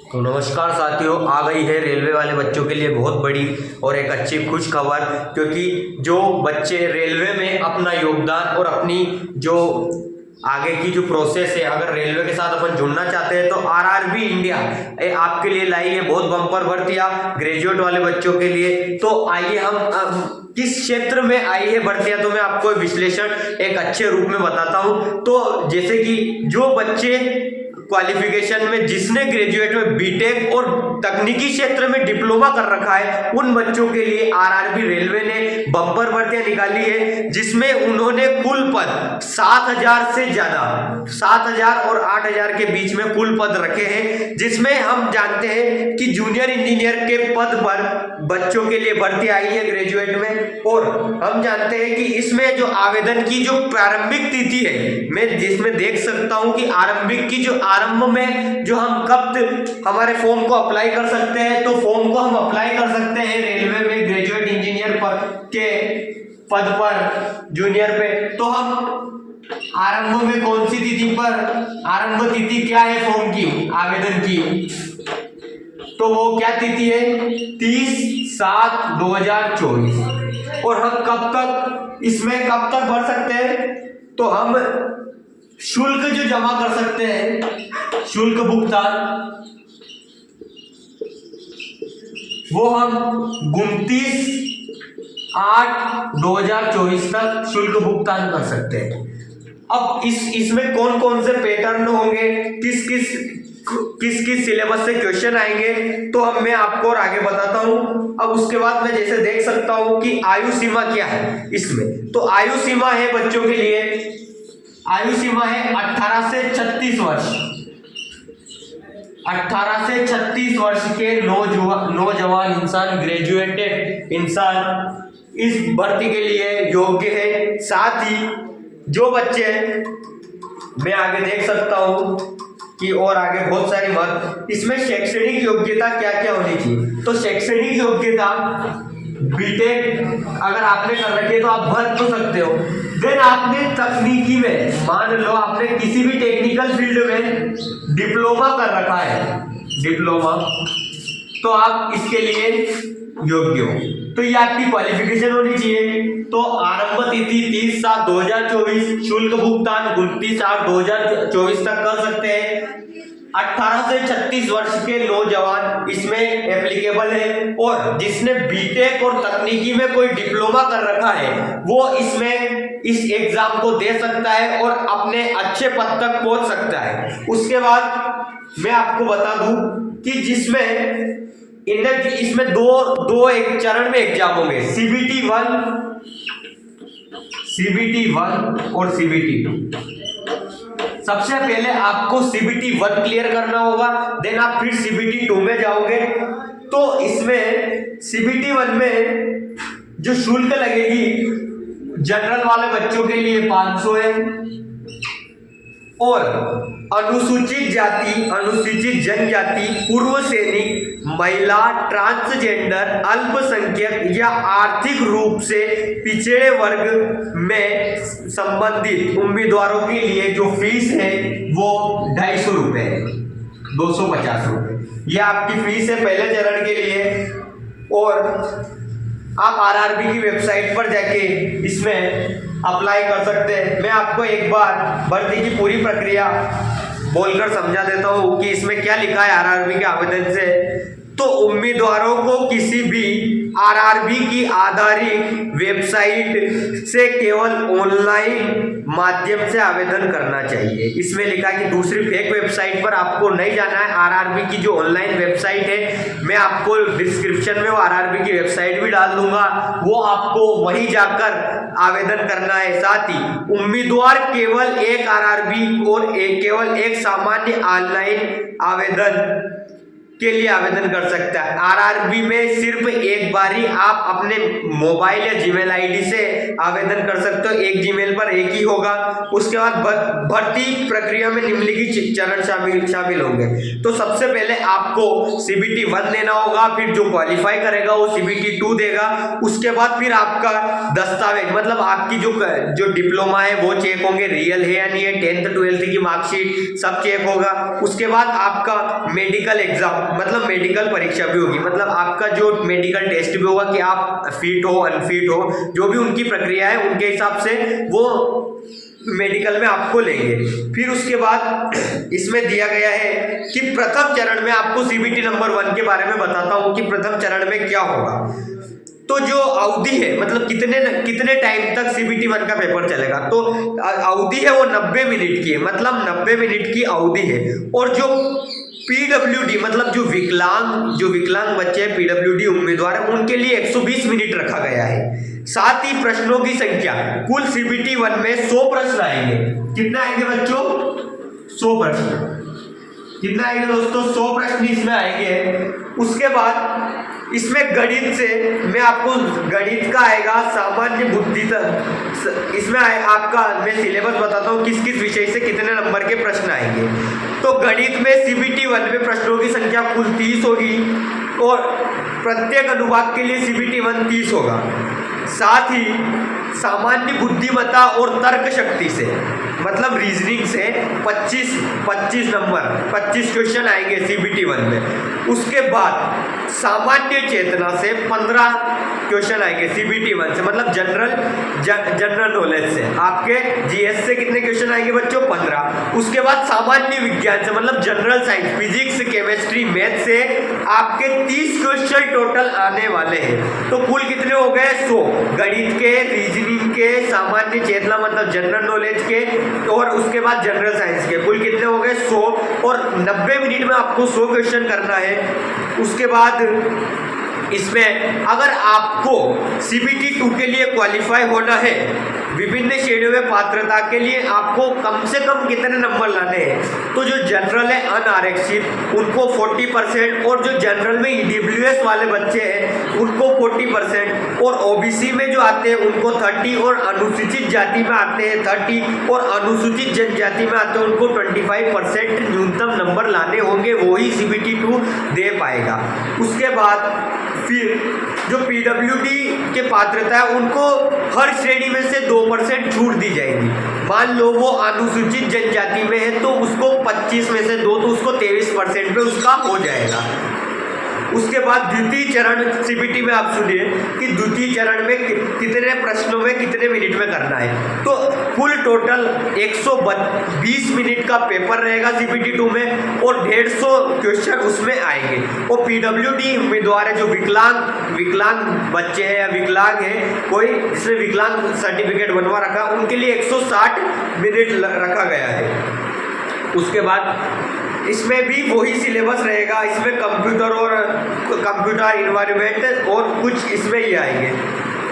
तो नमस्कार साथियों, आ गई है रेलवे वाले बच्चों के लिए बहुत बड़ी और एक अच्छी खुश खबर। क्योंकि जो बच्चे रेलवे में अपना योगदान और अपनी जो आगे की जो प्रोसेस है, अगर रेलवे के साथ अपन जुड़ना चाहते हैं तो आरआरबी इंडिया आपके लिए लाई है बहुत बम्पर भर्तियां ग्रेजुएट वाले बच्चों के लिए। तो आइए हम किस क्षेत्र में आई है भर्तियां, तो मैं आपको विश्लेषण एक अच्छे रूप में बताता हूं। तो जैसे कि जो बच्चे क्वालिफिकेशन में जिसने ग्रेजुएट में बीटेक और तकनीकी क्षेत्र में डिप्लोमा कर रखा है, उन बच्चों के लिए आरआरबी रेलवे ने बम्पर भर्तियां निकाली है, जिसमें उन्होंने कुल पद 7,000 से ज्यादा 7,000 और 8,000 के बीच में कुल पद रखे हैं। जिसमें हम जानते हैं कि जूनियर इंजीनियर के पद पर बच्चों के लिए भर्ती आई है ग्रेजुएट में। और हम जानते हैं कि इसमें जो आवेदन की जो प्रारंभिक तिथि है, मैं जिसमें देख सकता हूं कि आरंभिक की जो आरंभ में जो हम कब हमारे फॉर्म को अप्लाई कर सकते हैं, तो फॉर्म को हम अप्लाई कर सकते हैं रेलवे में ग्रेजुएट इंजीनियर पर के पद पर जूनियर पे। तो हम आरंभ में कौन सी तिथि पर, आरंभ तिथि क्या है फॉर्म की आवेदन की, तो वो क्या तिथि है 30/7/2024। और हम कब तक इसमें कब तक भर सकते हैं, तो हम शुल्क जो जमा कर सकते हैं, शुल्क भुगतान, वो हम 29/8/2024 तक शुल्क भुगतान कर सकते हैं। अब इसमें कौन कौन से पैटर्न होंगे, किस किस सिलेबस से क्वेश्चन आएंगे, तो हम मैं आपको और आगे बताता हूं। अब उसके बाद मैं जैसे देख सकता हूं कि आयु सीमा क्या है इसमें, तो आयु सीमा है बच्चों के लिए, आयु सीमा है 18 से 36 वर्ष। 18 से 36 वर्ष के नौजवान इंसान, ग्रेजुएटेड इंसान इस भर्ती के लिए योग्य है। साथ ही जो बच्चे, मैं आगे देख सकता हूं कि और आगे बहुत सारी बात, इसमें शैक्षणिक योग्यता क्या क्या होनी चाहिए, तो शैक्षणिक योग्यता बीटेक अगर आपने कर रखी है तो आप भर तो सकते हो। देन आपने तकनीकी में, मान लो आपने किसी भी टेक्निकल फील्ड में डिप्लोमा कर रखा है, डिप्लोमा, तो आप इसके लिए योग्य हो। तो ये आपकी क्वालिफिकेशन होनी चाहिए। तो आरंभ तिथि 30/7/2024, शुल्क भुगतान 29/8/2024 तक कर सकते हैं। 18 से 36 वर्ष के नौजवान इसमें एप्लीकेबल है, और जिसने बीटेक और तकनीकी में कोई डिप्लोमा कर रखा है वो इसमें इस एग्जाम को दे सकता है और अपने अच्छे पद तक पहुंच सकता है। उसके बाद मैं आपको बता दूं कि इसमें दो एक चरण में एग्जाम होंगे, CBT 1 और CBT 2। सबसे पहले आपको CBT 1 क्लियर करना होगा, देन आप फिर CBT 2 में जाओगे। तो इसमें CBT 1 में जो शुल्क लगेगी जनरल वाले बच्चों के लिए 500 है, और अनुसूचित जाति, अनुसूचित जनजाति, पूर्व सैनिक, महिला, ट्रांसजेंडर, अल्पसंख्यक या आर्थिक रूप से पिछड़े वर्ग में संबंधित उम्मीदवारों के लिए जो फीस है वो 250 रुपए है, 250 रुपए यह आपकी फीस है पहले चरण के लिए। और आप आरआरबी की वेबसाइट पर जाके इसमें अप्लाई कर सकते हैं। मैं आपको एक बार भर्ती की पूरी प्रक्रिया बोलकर समझा देता हूं कि इसमें क्या लिखा है आरआरबी के आवेदन से। तो उम्मीदवारों को किसी भी आरआरबी की आधारित वेबसाइट से केवल ऑनलाइन माध्यम से आवेदन करना चाहिए। इसमें लिखा है कि दूसरी फेक वेबसाइट पर आपको नहीं जाना है। आरआरबी की जो ऑनलाइन वेबसाइट है, मैं आपको डिस्क्रिप्शन में वो आरआरबी की वेबसाइट भी डाल दूंगा, वो आपको वहीं जाकर आवेदन करना है। साथ ही उम्मीदवार केवल एक आरआरबी और केवल एक सामान्य ऑनलाइन आवेदन के लिए आवेदन कर सकता है। आरआरबी में सिर्फ एक बार ही आप अपने मोबाइल या जीमेल आईडी से आवेदन कर सकते हो, एक जीमेल पर एक ही होगा। उसके बाद भर्ती प्रक्रिया में निम्नलिखित चरण शामिल होंगे। तो सबसे पहले आपको CBT 1 देना होगा, फिर जो क्वालिफाई करेगा वो CBT 2 देगा। उसके बाद फिर आपका दस्तावेज मतलब आपकी जो डिप्लोमा है वो चेक होंगे, रियल है या नहीं है, 10th 12th की मार्कशीट सब चेक होगा। उसके बाद आपका मेडिकल एग्जाम मतलब मेडिकल परीक्षा भी होगी, मतलब आपका जो मेडिकल टेस्ट भी होगा कि आप फिट हो अनफिट हो, जो भी उनकी प्रक्रिया है उनके हिसाब से वो मेडिकल में आपको लेंगे। फिर उसके बाद इसमें दिया गया है कि प्रथम चरण में आपको CBT नंबर 1 के बारे में बताता हूं कि प्रथम चरण में क्या होगा। तो जो अवधि है मतलब कितने टाइम तक CBT 1 का पेपर चलेगा, तो अवधि है वो 90 मिनट की है, मतलब 90 मिनट की अवधि है। और जो PWD मतलब जो विकलांग बच्चे हैं, PWD उम्मीदवार है, उनके लिए 120 मिनट रखा गया है। साथ ही प्रश्नों की संख्या कुल CBT 1 में 100 प्रश्न आएंगे। कितना आएंगे बच्चों? 100 प्रश्न। कितना आएंगे दोस्तों? 100 प्रश्न इसमें आएंगे। उसके बाद इसमें गणित से मैं आपको गणित का आएगा सामान्य बुद्धि तक, इसमें आपका मैं सिलेबस बताता हूँ किस किस विषय से कितने नंबर के प्रश्न आएंगे। तो गणित में CBT 1 में प्रश्नों की संख्या कुल 30 होगी और प्रत्येक अनुभाग के लिए CBT 1 30 होगा। साथ ही सामान्य बुद्धिमत्ता और तर्क शक्ति से मतलब रीजनिंग से 25 नंबर 25 क्वेश्चन आएंगे CBT 1 में। उसके बाद सामान्य चेतना से 15 क्वेश्चन आएंगे CBT 1 से, मतलब जनरल नॉलेज से। आपके GS से कितने क्वेश्चन आएंगे बच्चों? 15। उसके बाद सामान्य विज्ञान से मतलब general science, physics, chemistry, math से आपके 30 क्वेश्चन टोटल आने वाले हैं। तो कुल कितने हो गए? 100 गणित के, रीजनिंग के, सामान्य चेतना मतलब जनरल नॉलेज के और उसके बाद जनरल साइंस के, कुल कितने हो गए? 100। और 90 मिनट में आपको 100 क्वेश्चन करना है। उसके बाद इसमें अगर आपको CBT 2 के लिए क्वालिफाई होना है, विभिन्न श्रेणियों में पात्रता के लिए आपको कम से कम कितने नंबर लाने हैं? तो जो जनरल है अनारक्षित उनको 40% और जो जनरल में EWS वाले बच्चे हैं उनको 40% और OBC में जो आते हैं उनको 30 और अनुसूचित जाति में आते हैं 30 और अनुसूचित जनजाति में आते हैं उनको 25% न्यूनतम नंबर लाने होंगे, वही CBT 2 दे पाएगा। उसके बाद फिर जो PWD के पात्रता है उनको हर श्रेणी में से 2% छूट दी जाएगी। मान लो वो अनुसूचित जनजाति में है तो उसको 25 में से 2 तो उसको 23% पे उसका हो जाएगा। उसके बाद द्वितीय चरण CBT में आप सुनिए कि द्वितीय चरण में कितने प्रश्नों में कितने मिनट में करना है। तो कुल टोटल 120 मिनट का पेपर रहेगा CBT 2 में और 150 क्वेश्चन उसमें आएंगे। और PWD उम्मीदवार है जो विकलांग बच्चे हैं या विकलांग है, कोई जिसने विकलांग सर्टिफिकेट बनवा रखा, उनके लिए 160 मिनट रखा गया है। उसके बाद इसमें भी वही सिलेबस रहेगा, इसमें कंप्यूटर इन्वायरमेंट और कुछ इसमें ही आएंगे।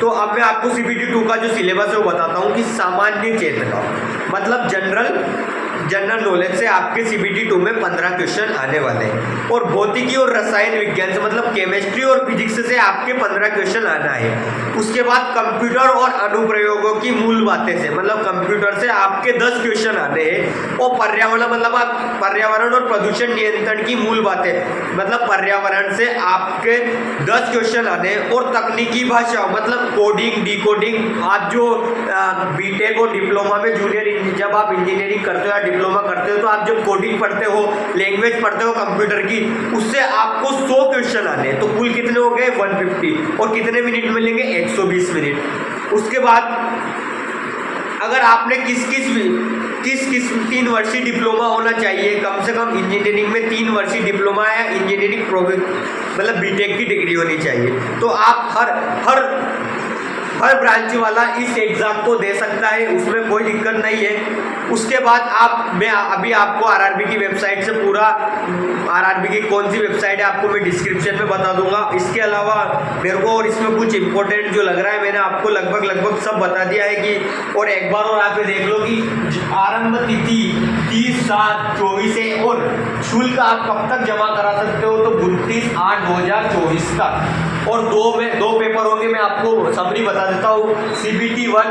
तो अब मैं आपको CBT 2 का जो सिलेबस है वो बताता हूँ कि सामान्य चेतना मतलब जनरल नॉलेज से आपके CBT 2 में 15 क्वेश्चन आने वाले हैं और भौतिकी और रसायन विज्ञान से मतलब केमिस्ट्री और फिजिक्स से आपके 15 क्वेश्चन आना है। उसके बाद कंप्यूटर और अनुप्रयोगों की मूल बातें से मतलब कंप्यूटर से आपके 10 क्वेश्चन आने हैं और पर्यावरण मतलब आप पर्यावरण और प्रदूषण नियंत्रण की मूल बातें मतलब पर्यावरण से आपके 10 क्वेश्चन आने हैं। और तकनीकी भाषा मतलब कोडिंग डिकोडिंग, आप जो BTech और डिप्लोमा में जब आप इंजीनियरिंग करते हो डिप्लोमा करते हो तो आप जब कोडिंग पढ़ते हो, लैंग्वेज पढ़ते हो कंप्यूटर की, उससे आपको 100 क्वेश्चन आने हैं। तो कुल कितने हो गए? 150 और कितने मिनट मिलेंगे? 120 मिनट। उसके बाद अगर आपने किस 3 वर्षीय डिप्लोमा होना चाहिए, कम से कम इंजीनियरिंग में 3 वर्षीय डिप्लोमा या इंजीनियरिंग मतलब BTech की डिग्री होनी चाहिए। तो आप हर ब्रांच वाला इस एग्जाम को दे सकता है, उसमें कोई दिक्कत नहीं है। उसके बाद मैं अभी आपको आरआरबी की वेबसाइट से पूरा आरआरबी की कौन सी वेबसाइट है आपको मैं डिस्क्रिप्शन में बता दूंगा। इसके अलावा मेरे को और इसमें कुछ इंपॉर्टेंट जो लग रहा है मैंने आपको लगभग सब बता दिया है कि, और एक बार और आप देख लो कि आरंभ तिथि 30/7/24 है और शुल्क आप कब तक जमा करा सकते हो, तो 29/8/2024 तक। और दो पेपर होंगे, मैं आपको समरी बता देता हूँ। CBT 1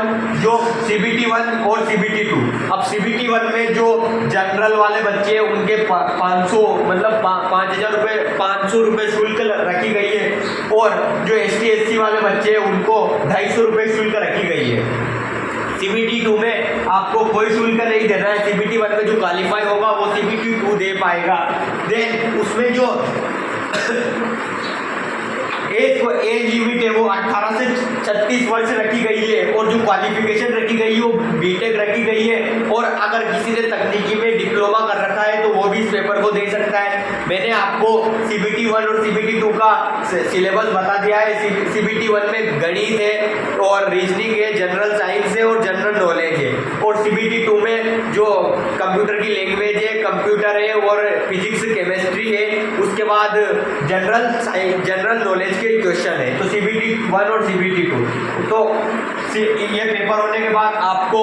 और CBT 2। अब CBT 1 में जो जनरल वाले बच्चे हैं उनके 500 मतलब 5,000 रुपये शुल्क रखी गई है, और जो ST SC वाले बच्चे हैं उनको 250 रुपये शुल्क रखी गई है। CBT 2 में आपको कोई शुल्क नहीं देना है। CBT 1 में जो क्वालिफाई होगा वो CBT 2 दे पाएगा। देन उसमें जो एज लिमिट है वो 18 से 36 वर्ष रखी गई है, और जो क्वालिफिकेशन रखी गई है वो बीटेक रखी गई है। और अगर किसी ने तकनीकी में डिप्लोमा कर रखा है तो वो भी इस पेपर को दे सकता है। मैंने आपको CBT 1 और CBT 2 का सिलेबस बता दिया है। CBT 1 में गणित है और रीजनिंग है, जनरल साइंस है और जनरल नॉलेज है। और CBT 2 में जो कंप्यूटर की लैंग्वेज है, कंप्यूटर है और फिजिक्स केमिस्ट्री है। उसके बाद जनरल नॉलेज के क्वेश्चन है। तो CBT 1 और CBT 2 तो ये पेपर होने के बाद आपको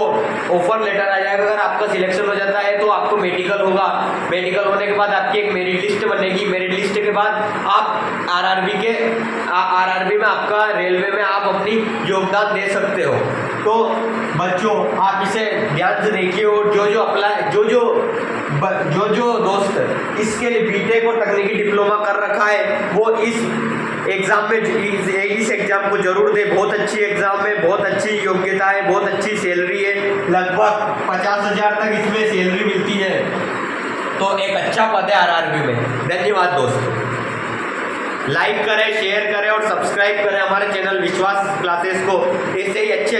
ऑफर लेटर आ जाएगा। अगर आपका सिलेक्शन हो जाता है तो आपको मेडिकल होगा। मेडिकल होने के बाद आपकी एक मेरिट लिस्ट बनेगी। मेरिट लिस्ट के बाद आप आरआरबी में आपका रेलवे में आप अपनी योगदान दे सकते हो। तो बच्चों आप इसे ध्यान से देखिए, और जो दोस्त इसके लिए बीटेक और तकनीकी डिप्लोमा कर रखा है वो इस एग्जाम को जरूर दे। बहुत अच्छी एग्जाम है, बहुत अच्छी योग्यता है, बहुत अच्छी सैलरी है, लगभग 50,000 तक इसमें सैलरी मिलती है। तो एक अच्छा पद है आरआरबी में। धन्यवाद दोस्तों। लाइक करें, शेयर करें और सब्सक्राइब करें हमारे चैनल विश्वास क्लासेस को। ऐसे ही अच्छी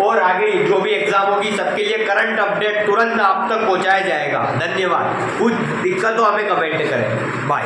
और आगे जो भी एग्जाम होगी सबके लिए करंट अपडेट तुरंत आप तक पहुंचाया जाएगा। धन्यवाद। कुछ दिक्कत हो हमें कमेंट करें। बाय।